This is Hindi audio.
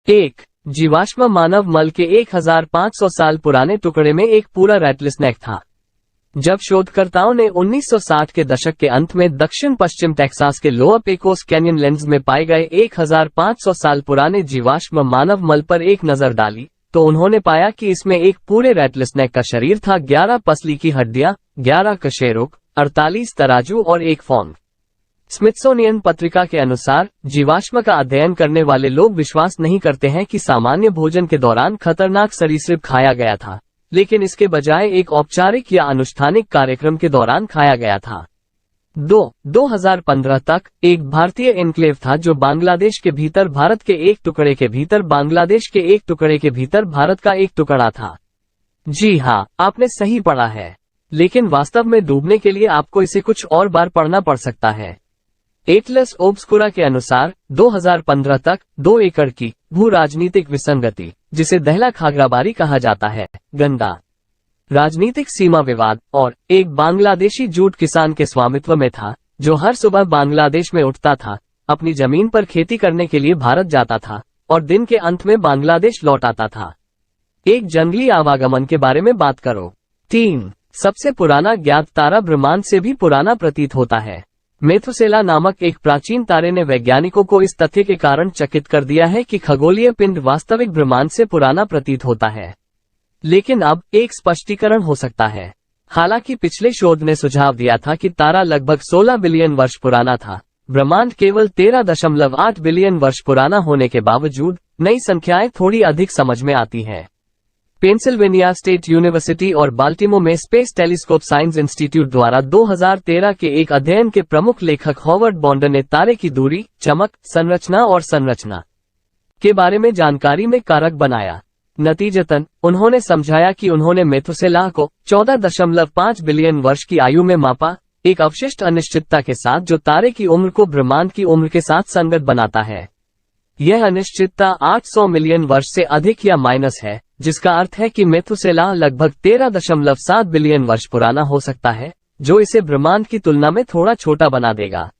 एक जीवाश्म मानव मल के 1500 साल पुराने टुकड़े में एक पूरा रैटलस्नेक था। जब शोधकर्ताओं ने 1960 के दशक के अंत में दक्षिण पश्चिम टेक्सास के लोअर पेकोस कैनियन लेंस में पाए गए 1500 साल पुराने जीवाश्म मानव मल पर एक नजर डाली, तो उन्होंने पाया कि इसमें एक पूरे रैटलस्नेक का शरीर था, 11 पसली की हड्डियां, 11 कशेरुक, 48 तराजू और एक फॉर्म। स्मिथसोनियन पत्रिका के अनुसार जीवाश्म का अध्ययन करने वाले लोग विश्वास नहीं करते हैं कि सामान्य भोजन के दौरान खतरनाक सरीसृप खाया गया था, लेकिन इसके बजाय एक औपचारिक या अनुष्ठानिक कार्यक्रम के दौरान खाया गया था। 2015 तक एक भारतीय एन्क्लेव था जो बांग्लादेश के भीतर भारत के एक टुकड़े के भीतर बांग्लादेश के एक टुकड़े के भीतर भारत का एक टुकड़ा था। जी हाँ, आपने सही पढ़ा है, लेकिन वास्तव में डूबने के लिए आपको इसे कुछ और बार पढ़ना पड़ सकता है। एटलस ओब्सकुरा के अनुसार 2015 तक 2 एकड़ की भू राजनीतिक विसंगति, जिसे दहला खागराबारी कहा जाता है, गंदा राजनीतिक सीमा विवाद और एक बांग्लादेशी जूट किसान के स्वामित्व में था, जो हर सुबह बांग्लादेश में उठता था, अपनी जमीन पर खेती करने के लिए भारत जाता था और दिन के अंत में बांग्लादेश लौट आता था। एक जंगली आवागमन के बारे में बात करो। 3 सबसे पुराना ज्ञात तारा ब्रह्मांड से भी पुराना प्रतीत होता है। मेथुसेला नामक एक प्राचीन तारे ने वैज्ञानिकों को इस तथ्य के कारण चकित कर दिया है कि खगोलीय पिंड वास्तविक ब्रह्मांड से पुराना प्रतीत होता है। लेकिन अब एक स्पष्टीकरण हो सकता है। हालांकि पिछले शोध ने सुझाव दिया था कि तारा लगभग 16 बिलियन वर्ष पुराना था, ब्रह्मांड केवल 13.8 बिलियन वर्ष पुराना होने के बावजूद नई संख्याएं थोड़ी अधिक समझ में आती हैं। पेंसिल्वेनिया स्टेट यूनिवर्सिटी और बाल्टिमोर में स्पेस टेलीस्कोप साइंस इंस्टीट्यूट द्वारा 2013 के एक अध्ययन के प्रमुख लेखक हॉवर्ड बॉन्डर ने तारे की दूरी, चमक, संरचना और संरचना के बारे में जानकारी में कारक बनाया। नतीजतन उन्होंने समझाया कि उन्होंने मेथुसेलाह को 14.5 बिलियन वर्ष की आयु में मापा, एक अवशिष्ट अनिश्चितता के साथ जो तारे की उम्र को ब्रह्मांड की उम्र के साथ संगत बनाता है। यह अनिश्चितता 800 मिलियन वर्ष से अधिक या माइनस है, जिसका अर्थ है कि मेथुसेलाह लगभग 13.7 बिलियन वर्ष पुराना हो सकता है, जो इसे ब्रह्मांड की तुलना में थोड़ा छोटा बना देगा।